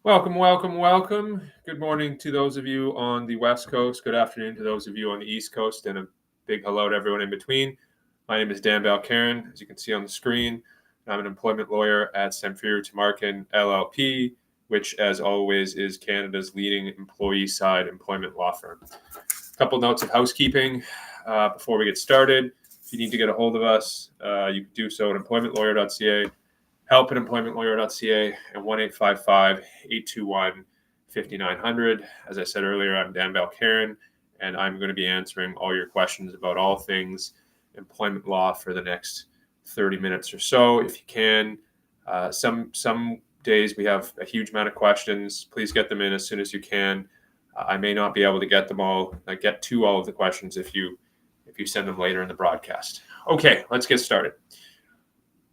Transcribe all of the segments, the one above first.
Welcome. Good morning to those of you on the West Coast. Good afternoon to those of you on the East Coast, and a big hello to everyone in between. My name is Dan Balkaran, as you can see on the screen. I'm an employment lawyer at Samfiru, Tumarkin, LLP, which, as always, is Canada's leading employee-side employment law firm. A couple notes of housekeeping before we get started. If you need to get a hold of us, you can do so at employmentlawyer.ca. help at employmentlawyer.ca, and 1-855-821-5900. As I said earlier, I'm Dan Balkaran, and I'm going to be answering all your questions about all things employment law for the next 30 minutes or so, if you can. Some days we have a huge amount of questions. Please get them in as soon as you can. I may not be able to get to all of the questions if you send them later in the broadcast. Okay, let's get started.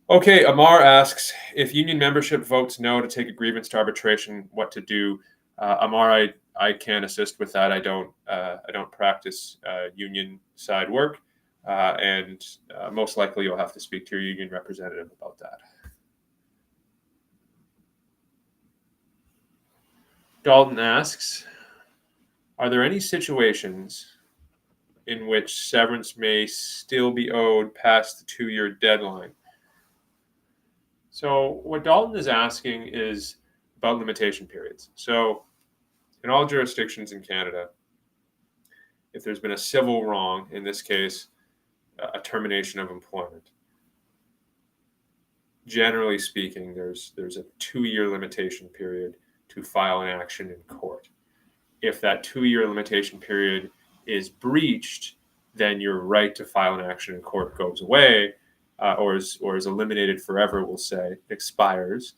Okay, Amar asks, if union membership votes no to take a grievance to arbitration, what to do? Amar, I can't assist with that. I don't practice union side work, and most likely you'll have to speak to your union representative about that. Dalton asks, are there any situations in which severance may still be owed past the 2-year deadline? So what Dalton is asking is about limitation periods. So in all jurisdictions in Canada, if there's been a civil wrong, in this case, a termination of employment, generally speaking, there's a 2-year limitation period to file an action in court. If that 2-year limitation period is breached, then your right to file an action in court goes away, or is eliminated forever, we'll say, expires,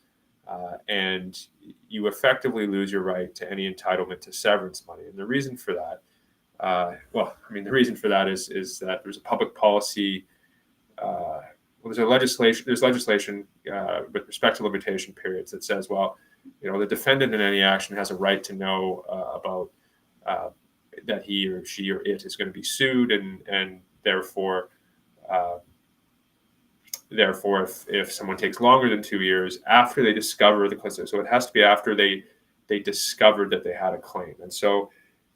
and you effectively lose your right to any entitlement to severance money. And the reason for that, the reason for that is that there's a public policy. There's legislation with respect to limitation periods that says, the defendant in any action has a right to know about that he or she or it is going to be sued, and therefore, if someone takes longer than 2 years after they discover the claim, so it has to be after they discovered that they had a claim. And so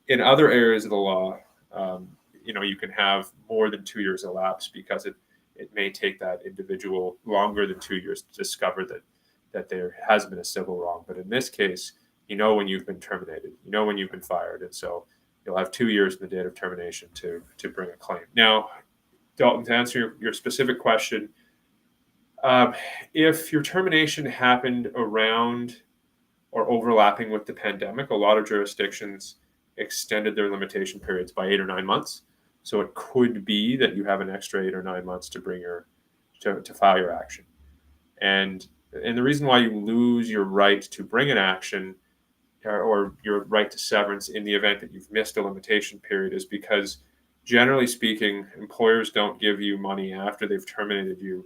in other areas of the law, you can have more than 2 years elapse because it may take that individual longer than 2 years to discover that there has been a civil wrong. But in this case, when you've been terminated, when you've been fired. And so you'll have 2 years from the date of termination to bring a claim. Now, Dalton, to answer your specific question, if your termination happened around or overlapping with the pandemic, a lot of jurisdictions extended their limitation periods by 8 or 9 months. So it could be that you have an extra 8 or 9 months to bring to file your action. And the reason why you lose your right to bring an action or your right to severance in the event that you've missed a limitation period is because, generally speaking, employers don't give you money after they've terminated you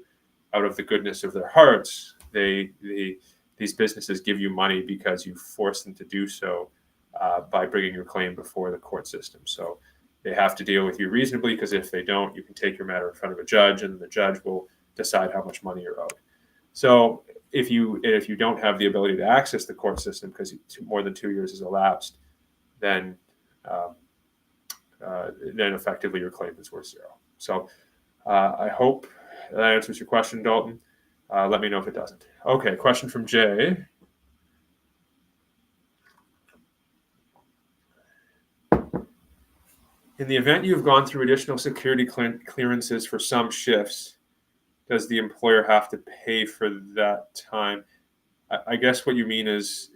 out of the goodness of their hearts. These businesses give you money because you force them to do so by bringing your claim before the court system. So they have to deal with you reasonably, because if they don't, you can take your matter in front of a judge, and the judge will decide how much money you're owed. So if you don't have the ability to access the court system because more than 2 years has elapsed, then effectively your claim is worth zero. So I hope that answers your question, Dalton. Let me know if it doesn't. Okay, question from Jay. In the event you've gone through additional security clearances for some shifts, does the employer have to pay for that time? I guess what you mean is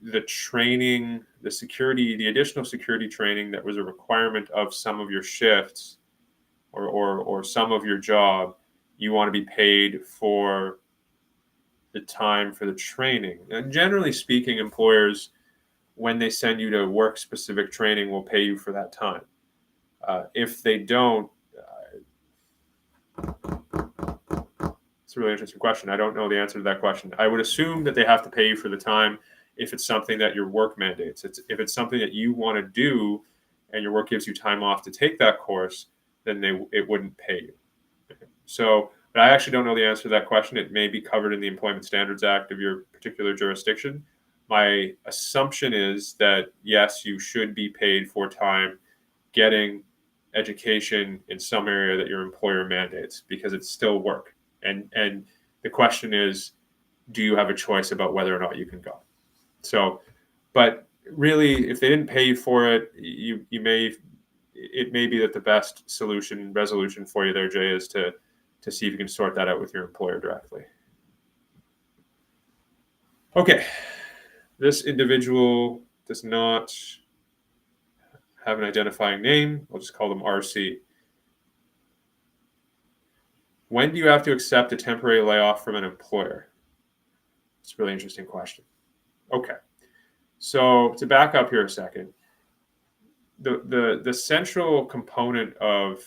the training, the additional security training that was a requirement of some of your shifts or some of your job. You want to be paid for the time for the training. And generally speaking, employers, when they send you to work-specific training, will pay you for that time. If they don't, it's a really interesting question. I don't know the answer to that question. I would assume that they have to pay you for the time if it's something that your work mandates. If it's something that you want to do and your work gives you time off to take that course, then it wouldn't pay you. So, but I actually don't know the answer to that question. It may be covered in the Employment Standards Act of your particular jurisdiction. My assumption is that, yes, you should be paid for time getting education in some area that your employer mandates, because it's still work. And the question is, do you have a choice about whether or not you can go? So, but really, if they didn't pay you for it, it may be that the best resolution for you there, Jay, is to see if you can sort that out with your employer directly. Okay, this individual does not have an identifying name. I'll just call them RC. When do you have to accept a temporary layoff from an employer? It's a really interesting question. Okay, so to back up here a second, the central component of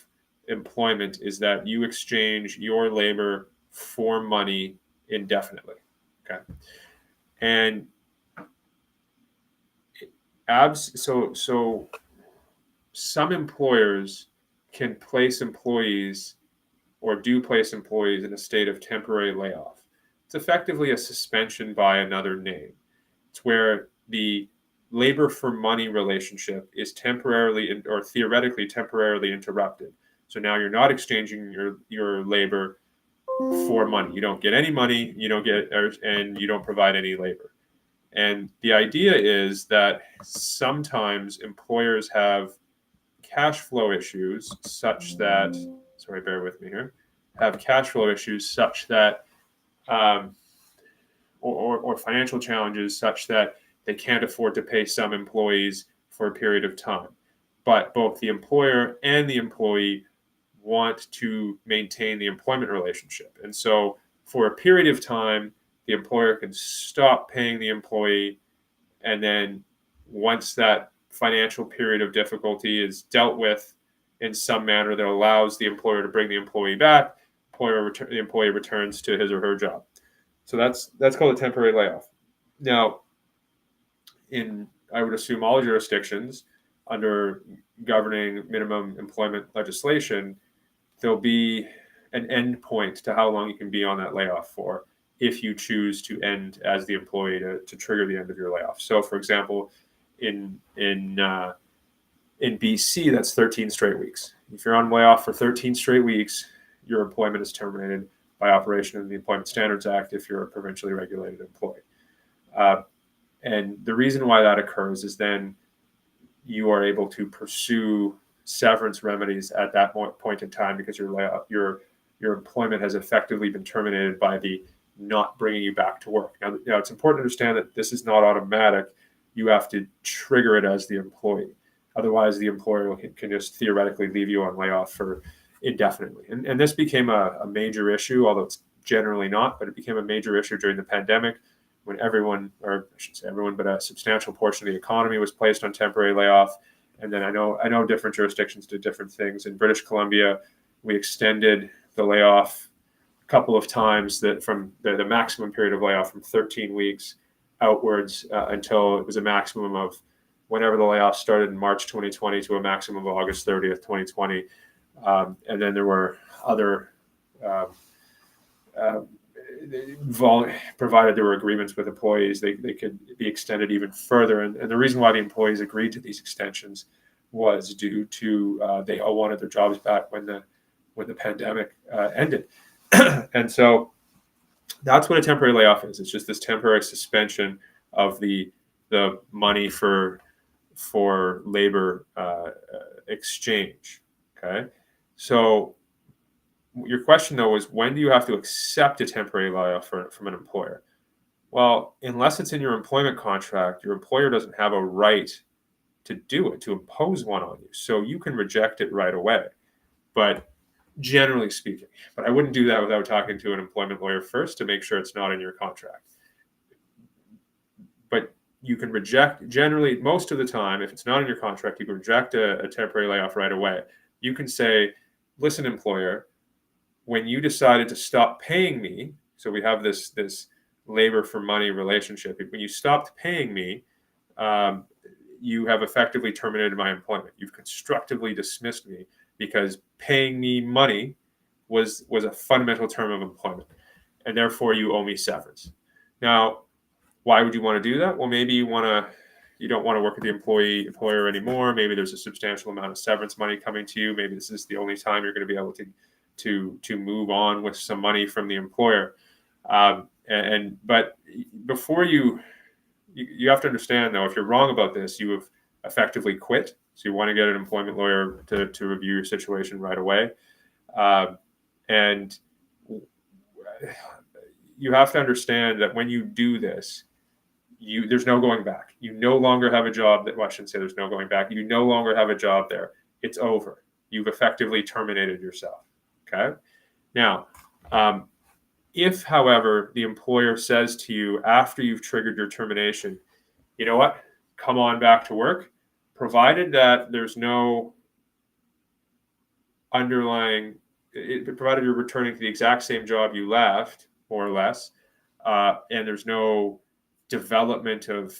employment is that you exchange your labor for money indefinitely. Okay, and so some employers can place employees or do place employees in a state of temporary layoff. It's effectively a suspension by another name. It's where the labor for money relationship is temporarily or theoretically temporarily interrupted. So now you're not exchanging your labor for money. You don't get any money, and you don't provide any labor. And the idea is that sometimes employers have cash flow issues such that, sorry, bear with me here, have cash flow issues such that, or financial challenges such that they can't afford to pay some employees for a period of time. But both the employer and the employee want to maintain the employment relationship. And so for a period of time, the employer can stop paying the employee. And then once that financial period of difficulty is dealt with in some manner that allows the employer to bring the employee back, the employee returns to his or her job. So that's called a temporary layoff. Now, I would assume all jurisdictions under governing minimum employment legislation, there'll be an end point to how long you can be on that layoff for if you choose to end as the employee to trigger the end of your layoff. So, for example, in BC, that's 13 straight weeks. If you're on layoff for 13 straight weeks, your employment is terminated by operation of the Employment Standards Act if you're a provincially regulated employee. And the reason why that occurs is then you are able to pursue severance remedies at that point in time, because your employment has effectively been terminated by the not bringing you back to work. Now, it's important to understand that this is not automatic. You have to trigger it as the employee. Otherwise, the employer can just theoretically leave you on layoff for indefinitely. And this became a major issue, although it's generally not, but it became a major issue during the pandemic when everyone, or I shouldn't say everyone, but a substantial portion of the economy was placed on temporary layoff. And then I know different jurisdictions did different things. In British Columbia, we extended the layoff a couple of times, that from the maximum period of layoff from 13 weeks outwards until it was a maximum of whenever the layoff started in March 2020 to a maximum of August 30th, 2020. And then there were other, provided there were agreements with employees, they could be extended even further. And the reason why the employees agreed to these extensions was due to they all wanted their jobs back when the pandemic ended. And so that's what a temporary layoff is. It's just this temporary suspension of the money for labor exchange. Okay, so your question though is, when do you have to accept a temporary layoff from an employer? Well, unless it's in your employment contract, your employer doesn't have a right to do it, to impose one on you. So you can reject it right away. But generally speaking, but I wouldn't do that without talking to an employment lawyer first to make sure it's not in your contract. But you can reject, generally, most of the time, if it's not in your contract, you can reject a temporary layoff right away. You can say, listen, employer, when you decided to stop paying me, so we have this labor for money relationship. When you stopped paying me, you have effectively terminated my employment. You've constructively dismissed me because paying me money was a fundamental term of employment, and therefore you owe me severance. Now, Why would you want to do that? Well, maybe you don't want to work with the employer anymore. Maybe there's a substantial amount of severance money coming to you. Maybe this is the only time you're going to be able to move on with some money from the employer. But before you have to understand, though, if you're wrong about this, you have effectively quit. So you want to get an employment lawyer to review your situation right away. And you have to understand that when you do this, there's no going back. You no longer have a job that, well, I shouldn't say there's no going back. You no longer have a job there. It's over. You've effectively terminated yourself. Okay. Now, if, however, the employer says to you after you've triggered your termination, you know what, come on back to work, provided that there's no underlying, provided you're returning to the exact same job you left, more or less, and there's no development of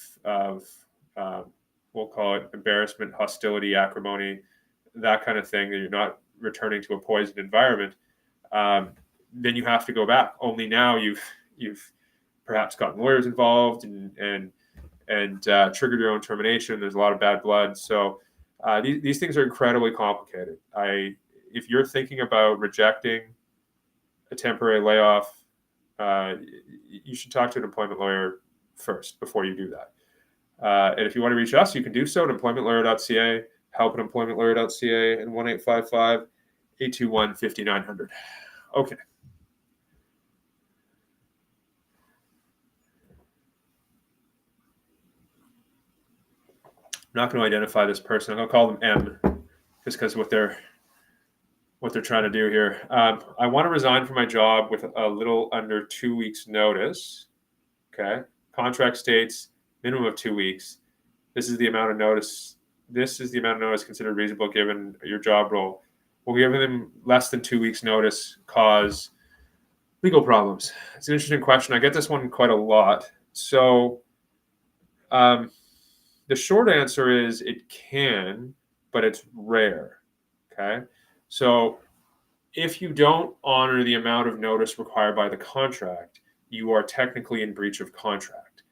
we'll call it embarrassment, hostility, acrimony, that kind of thing, that you're not returning to a poisoned environment, then you have to go back. Only now you've perhaps gotten lawyers involved and triggered your own termination. There's a lot of bad blood. So these things are incredibly complicated. If you're thinking about rejecting a temporary layoff, you should talk to an employment lawyer first before you do that. And if you want to reach us, you can do so at employmentlawyer.ca, help@employmentlawyer.ca, and 1-855-821-5900. Okay. I'm not going to identify this person. I'm going to call them M, just because what they're trying to do here. I want to resign from my job with a little under 2 weeks' notice. Okay. Contract states minimum of 2 weeks. This is the amount of notice. This is the amount of notice considered reasonable given your job role. Will giving them less than 2 weeks' notice cause legal problems? It's an interesting question. I get this one quite a lot. So the short answer is it can, but it's rare. Okay. So if you don't honor the amount of notice required by the contract, you are technically in breach of contract.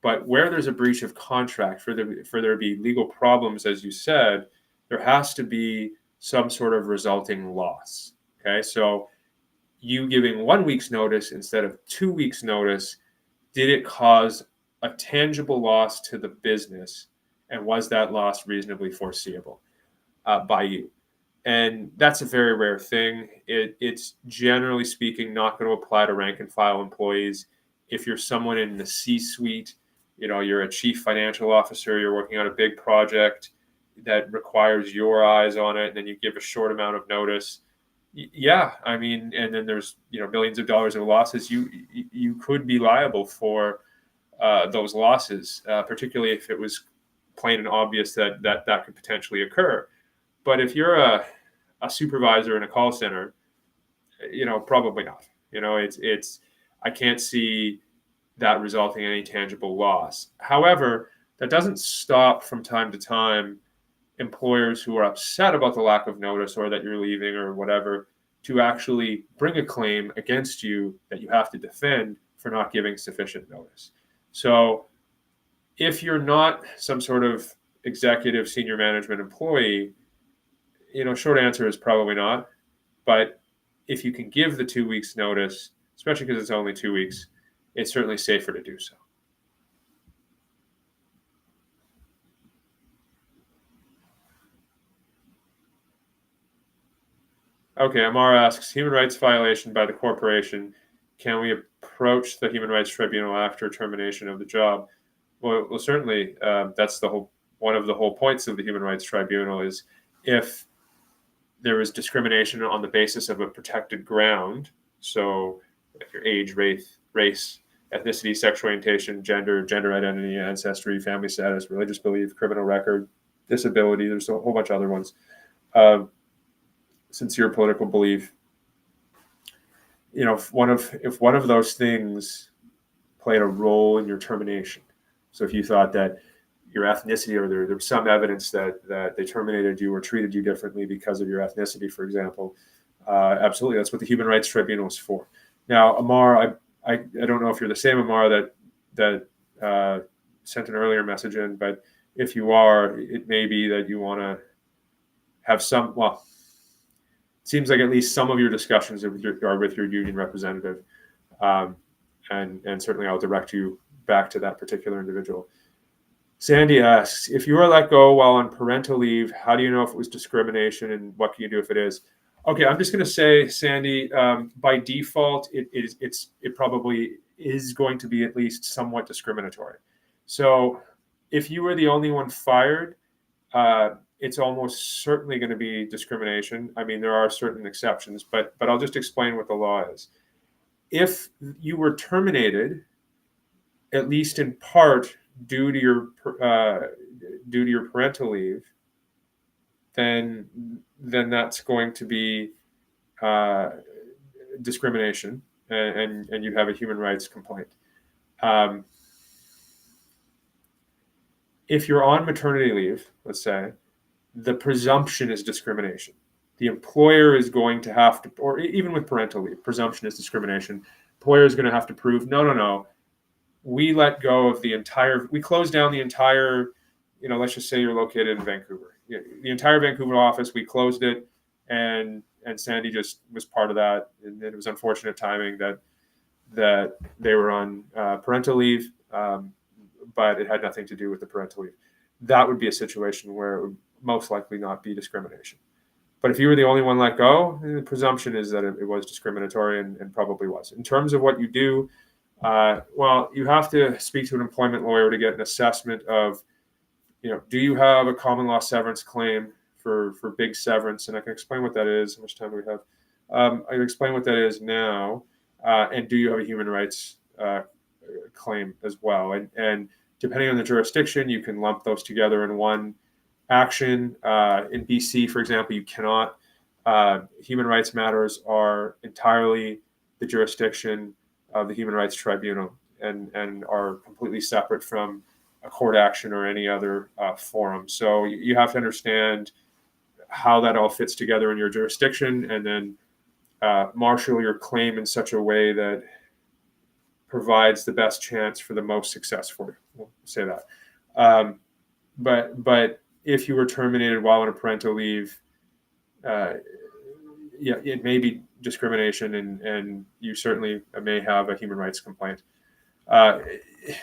But where there's a breach of contract, for there to be legal problems, as you said, there has to be some sort of resulting loss. Okay, so you giving 1 week's notice instead of 2 weeks' notice, did it cause a tangible loss to the business? And was that loss reasonably foreseeable by you? And that's a very rare thing. It's generally speaking not going to apply to rank and file employees. If you're someone in the C-suite, you're a chief financial officer, you're working on a big project that requires your eyes on it, and then you give a short amount of notice. Yeah, I mean, and then there's millions of dollars of losses. You could be liable for those losses, particularly if it was plain and obvious that could potentially occur. But if you're a supervisor in a call center, probably not. I can't see that resulting in any tangible loss. However, that doesn't stop from time to time employers who are upset about the lack of notice or that you're leaving or whatever to actually bring a claim against you that you have to defend for not giving sufficient notice. So if you're not some sort of executive senior management employee, short answer is probably not. But if you can give the 2 weeks notice, especially because it's only 2 weeks, it's certainly safer to do so. Okay, Amar asks, human rights violation by the corporation. Can we approach the Human Rights Tribunal after termination of the job? Well, certainly, that's one of the whole points of the Human Rights Tribunal is if there is discrimination on the basis of a protected ground, so if your age, race, ethnicity, sexual orientation, gender identity, ancestry, family status, religious belief, criminal record, disability, there's a whole bunch of other ones, sincere political belief. If one of those things played a role in your termination, so if you thought that your ethnicity or there was some evidence that they terminated you or treated you differently because of your ethnicity, for example, absolutely, that's what the Human Rights Tribunal is for. Now, Amar, I don't know if you're the same Amar that sent an earlier message in, but if you are, it may be that you want to have some, well, it seems like at least some of your discussions are with your union representative. And certainly I'll direct you back to that particular individual. Sandy asks, if you are let go while on parental leave, how do you know if it was discrimination, and what can you do if it is? Okay, I'm just going to say, Sandy, by default, it probably is going to be at least somewhat discriminatory. So if you were the only one fired, it's almost certainly going to be discrimination. I mean, there are certain exceptions, but I'll just explain what the law is. If you were terminated, at least in part due to your parental leave, then that's going to be discrimination, and you have a human rights complaint. If you're on maternity leave, let's say, the presumption is discrimination. The employer is going to have to, or even with parental leave, presumption is discrimination. Employer is going to have to prove, no, we let go of we closed down the entire, let's just say you're located in Vancouver. The entire Vancouver office, we closed it, and Sandy just was part of that. And it was unfortunate timing that they were on parental leave, but it had nothing to do with the parental leave. That would be a situation where it would most likely not be discrimination. But if you were the only one let go, the presumption is that it was discriminatory, and probably was. In terms of what you do, well, you have to speak to an employment lawyer to get an assessment of, do you have a common law severance claim for big severance? And I can explain what that is. How much time do we have? I can explain what that is now. And do you have a human rights claim as well? And depending on the jurisdiction, you can lump those together in one action. In BC, for example, you cannot. Human rights matters are entirely the jurisdiction of the Human Rights Tribunal, and are completely separate from a court action or any other forum. So you have to understand how that all fits together in your jurisdiction, and then marshal your claim in such a way that provides the best chance for the most success for you. We'll say that. But if you were terminated while on a parental leave, it may be discrimination, and you certainly may have a human rights complaint.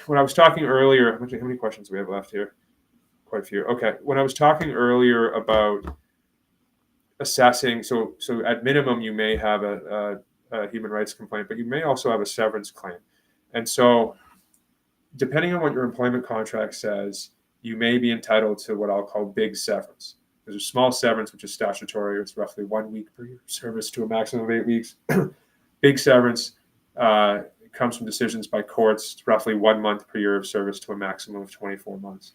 When I was talking earlier, how many questions do we have left here? Quite a few. Okay. When I was talking earlier about assessing, so at minimum you may have a human rights complaint, but you may also have a severance claim. And so depending on what your employment contract says, you may be entitled to what I'll call big severance. There's a small severance, which is statutory. It's roughly 1 week per year service to a maximum of 8 weeks. Big severance comes from decisions by courts. It's roughly 1 month per year of service to a maximum of 24 months,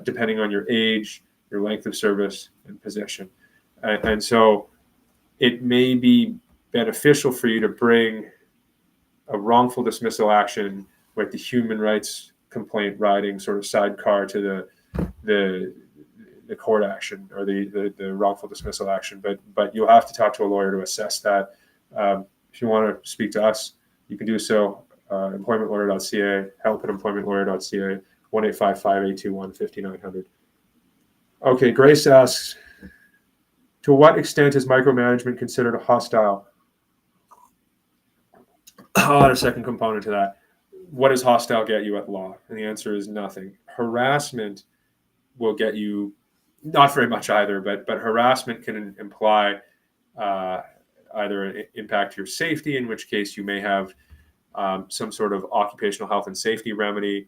depending on your age, your length of service, and position. And so it may be beneficial for you to bring a wrongful dismissal action with the human rights complaint riding sort of sidecar to the court action or the wrongful dismissal action. But you'll have to talk to a lawyer to assess that. If you want to speak to us, you can do so. Employmentlawyer.ca, help@employmentlawyer.ca, 1-855-821-5900. Okay, Grace asks, to what extent is micromanagement considered hostile? I'll add a second component to that. What does hostile get you at law? And the answer is nothing. Harassment will get you not very much either, but harassment can imply either impact your safety, in which case you may have some sort of occupational health and safety remedy.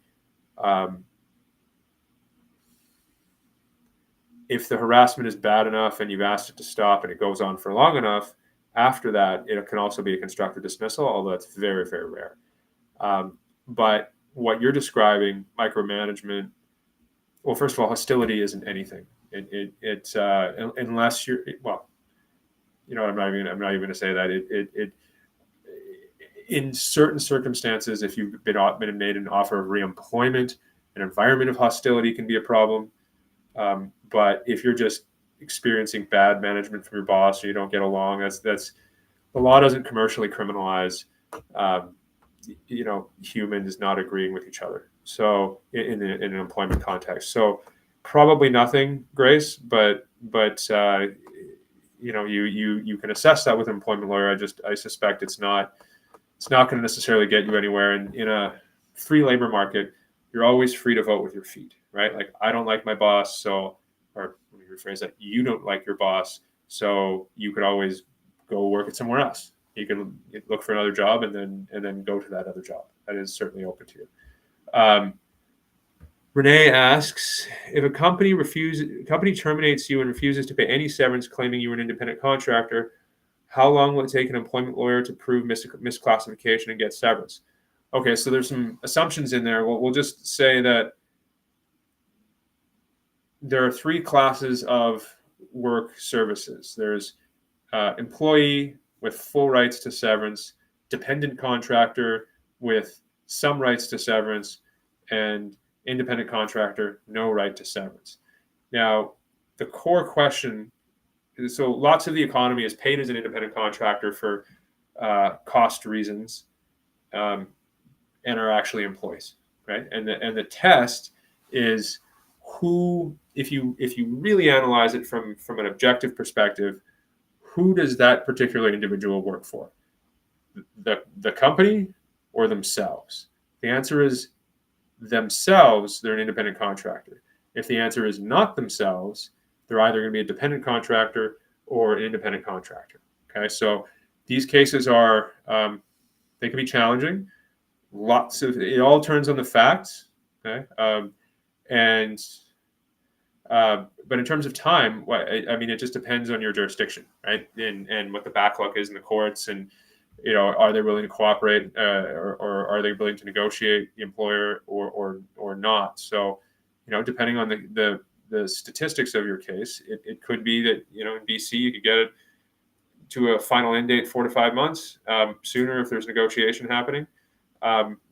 If the harassment is bad enough and you've asked it to stop and it goes on for long enough, after that, it can also be a constructive dismissal, although it's very, very rare. But what you're describing, micromanagement, well, first of all, hostility isn't anything. It's unless you're, well, I'm not even going to say that. It in certain circumstances, if you've been made an offer of reemployment, an environment of hostility can be a problem. But if you're just experiencing bad management from your boss or you don't get along, that's the law doesn't commercially criminalize humans not agreeing with each other. So in an employment context, so probably nothing, Grace, but you can assess that with an employment lawyer. I suspect it's not going to necessarily get you anywhere. And in a free labor market, you're always free to vote with your feet, right? Like, I don't like my boss, so, or let me rephrase that, you don't like your boss, so you could always go work at somewhere else. You can look for another job and then go to that other job. That is certainly open to you. Renee asks, if a company terminates you and refuses to pay any severance, claiming you were an independent contractor, how long will it take an employment lawyer to prove misclassification and get severance? Okay, so there's some assumptions in there. We'll just say that there are three classes of work services. There's employee with full rights to severance, dependent contractor with some rights to severance, and independent contractor, no right to severance. Now, the core question, so lots of the economy is paid as an independent contractor for cost reasons, and are actually employees, right? And the test is who, if you really analyze it from an objective perspective, who does that particular individual work for? The company or themselves? The answer is themselves. They're an independent contractor. If the answer is not themselves, they're either going to be a dependent contractor or an independent contractor. Okay, so these cases are they can be challenging. It all turns on the facts. Okay, but in terms of time, I mean, it just depends on your jurisdiction, right? And what the backlog is in the courts, and are they willing to cooperate, or are they willing to negotiate, the employer, or not? So, depending on the statistics of your case, it could be that in BC you could get it to a final end date 4 to 5 months sooner if there's negotiation happening.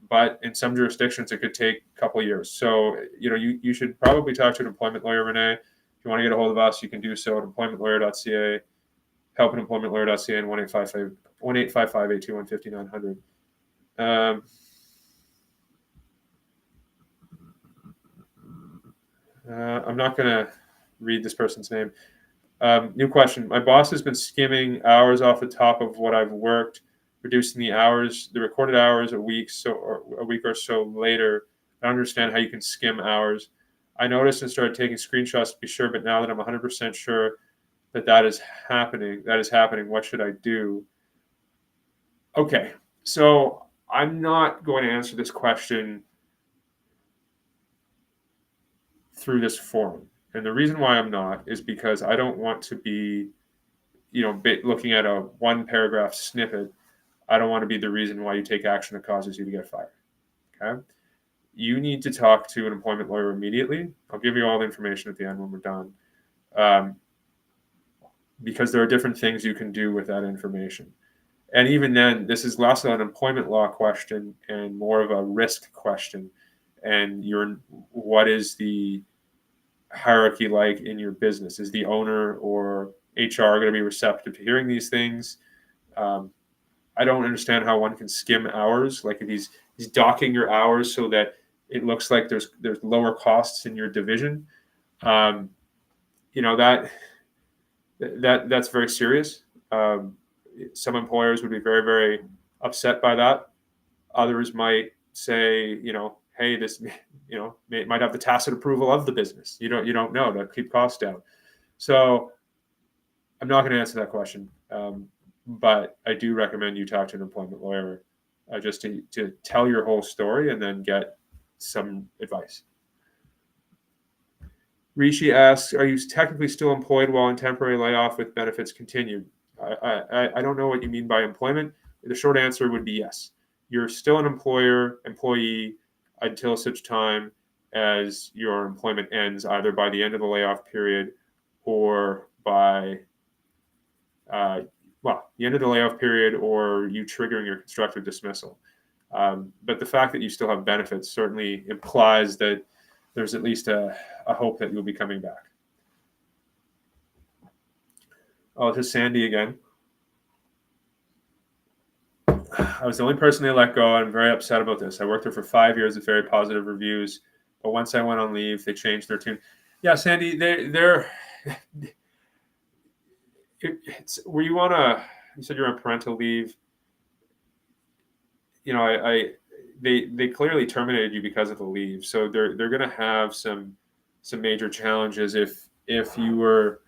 But in some jurisdictions, it could take a couple of years. So, you should probably talk to an employment lawyer, Renee. If you want to get a hold of us, you can do so at employmentlawyer.ca, help@employmentlawyer.ca, and 1-855-821-5900. I'm not going to read this person's name. New question. My boss has been skimming hours off the top of what I've worked, reducing the recorded hours a week or so later. I don't understand how you can skim hours. I noticed and started taking screenshots to be sure, but now that I'm 100% sure that is happening, what should I do? Okay, so I'm not going to answer this question through this forum. And the reason why I'm not is because I don't want to be, looking at a one paragraph snippet. I don't want to be the reason why you take action that causes you to get fired. Okay. You need to talk to an employment lawyer immediately. I'll give you all the information at the end when we're done. Because there are different things you can do with that information. And even then, this is less of an employment law question and more of a risk question. And what is the hierarchy like in your business? Is the owner or HR going to be receptive to hearing these things? I don't understand how one can skim hours. Like, if he's docking your hours so that it looks like there's lower costs in your division, that's very serious. Some employers would be very, very upset by that. Others might say, hey, this, might have the tacit approval of the business. You don't know, to keep costs down. So I'm not going to answer that question. But I do recommend you talk to an employment lawyer just to tell your whole story and then get some advice. Rishi asks, are you technically still employed while in temporary layoff with benefits continued? I don't know what you mean by employment. The short answer would be yes. You're still an employee until such time as your employment ends, either by the end of the layoff period or by the end of the layoff period, or you triggering your constructive dismissal. But the fact that you still have benefits certainly implies that there's at least a hope that you'll be coming back. Oh, to Sandy again. I was the only person they let go. I'm very upset about this. I worked there for 5 years with very positive reviews, but once I went on leave, they changed their tune. Yeah, Sandy, they're it's were you on a? You said you're on parental leave. You know, they clearly terminated you because of the leave, so they're going to have some major challenges if you were.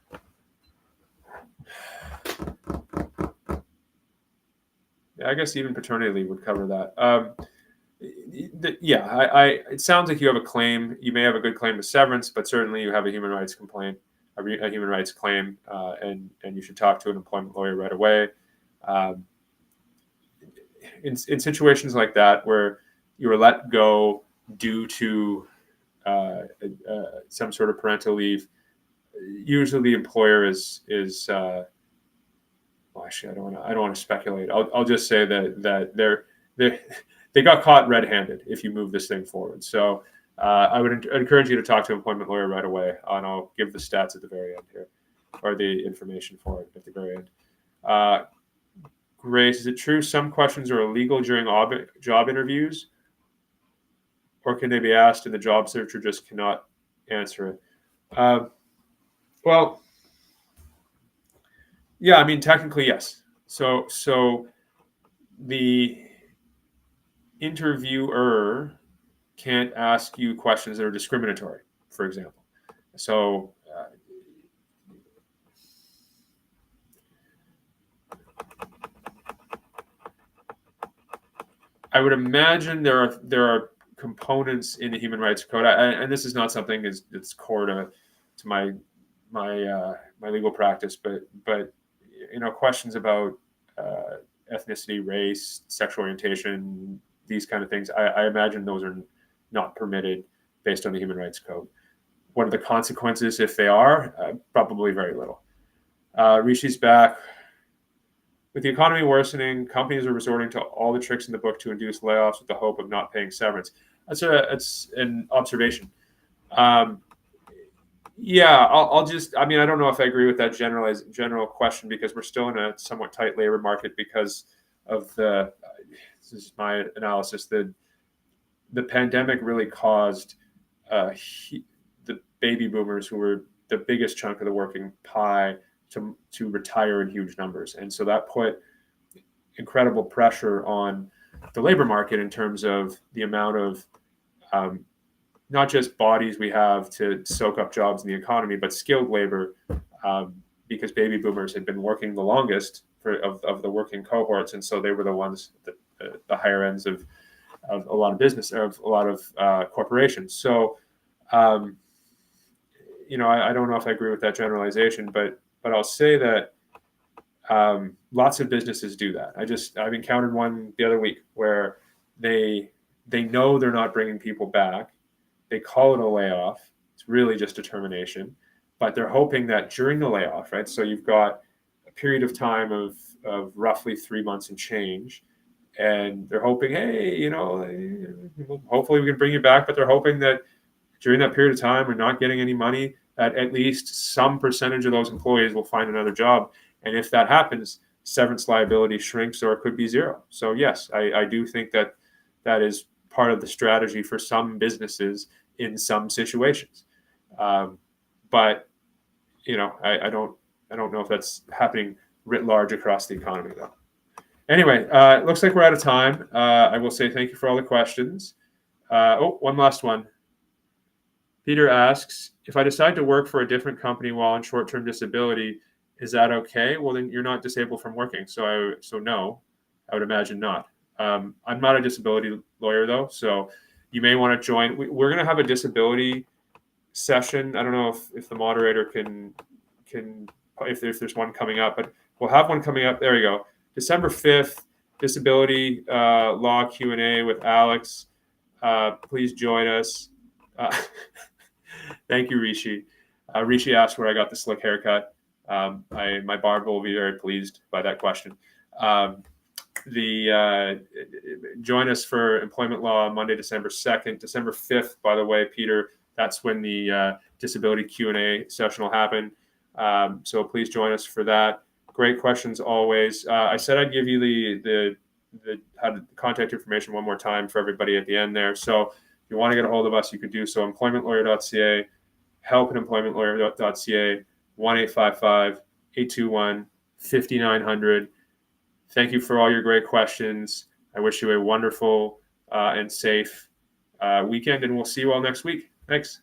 I guess even paternity leave would cover that. It sounds like you have a claim. You may have a good claim to severance, but certainly you have a human rights complaint, a human rights claim, and you should talk to an employment lawyer right away. In situations like that where you were let go due to some sort of parental leave, usually the employer is well, actually, I don't want to speculate. I'll just say that they got caught red-handed if you move this thing forward. So I would encourage you to talk to an employment lawyer right away, and I'll give the stats at the very end here, or the information for it at the very end. Grace, is it true some questions are illegal during job interviews, or can they be asked and the job searcher just cannot answer it? Well, yeah, I mean, technically, yes. So the interviewer can't ask you questions that are discriminatory, for example. So I would imagine there are components in the Human Rights Code, and this is not something that's core to my legal practice, but questions about ethnicity, race, sexual orientation, these kind of things, I imagine those are not permitted based on the Human Rights Code. What are the consequences if they are? Probably very little. Rishi's back. With the economy worsening, companies are resorting to all the tricks in the book to induce layoffs with the hope of not paying severance. That's an observation. Yeah, I'll just. I mean, I don't know if I agree with that general question, because we're still in a somewhat tight labor market because of the. This is my analysis. The pandemic really caused the baby boomers, who were the biggest chunk of the working pie, to retire in huge numbers, and so that put incredible pressure on the labor market in terms of the amount of not just bodies we have to soak up jobs in the economy, but skilled labor, because baby boomers had been working the longest of the working cohorts, and so they were the ones that the higher ends of a lot of business, of a lot of corporations. So, I don't know if I agree with that generalization, but I'll say that lots of businesses do that. I've encountered one the other week where they know they're not bringing people back. They call it a layoff. It's really just a termination, but they're hoping that during the layoff, right? So you've got a period of time of roughly 3 months and change, and they're hoping, hey, hopefully we can bring you back, but they're hoping that during that period of time, we're not getting any money, that at least some percentage of those employees will find another job. And if that happens, severance liability shrinks, or it could be zero. So yes, I do think that is part of the strategy for some businesses in some situations. But I don't know if that's happening writ large across the economy, though. Anyway, it looks like we're out of time. I will say thank you for all the questions. One last one. Peter asks, if I decide to work for a different company while on short-term disability, is that okay? Well, then you're not disabled from working. So no, I would imagine not. I'm not a disability lawyer, though, so you may want to join. We're going to have a disability session. I don't know if the moderator can if there's one coming up, but we'll have one coming up. There you go. December 5th, disability law Q&A with Alex. Please join us. Thank you, Rishi. Rishi asked where I got the slick haircut. My barber will be very pleased by that question. Join us for employment law Monday, December 2nd. December 5th, by the way, Peter, that's when the disability Q&A session will happen. So please join us for that. Great questions always. I said I'd give you the the contact information one more time for everybody at the end there. So if you want to get a hold of us, you can do so. employmentlawyer.ca, help@employmentlawyer.ca, 1-855-821-5900. Thank you for all your great questions. I wish you a wonderful and safe weekend, and we'll see you all next week. Thanks.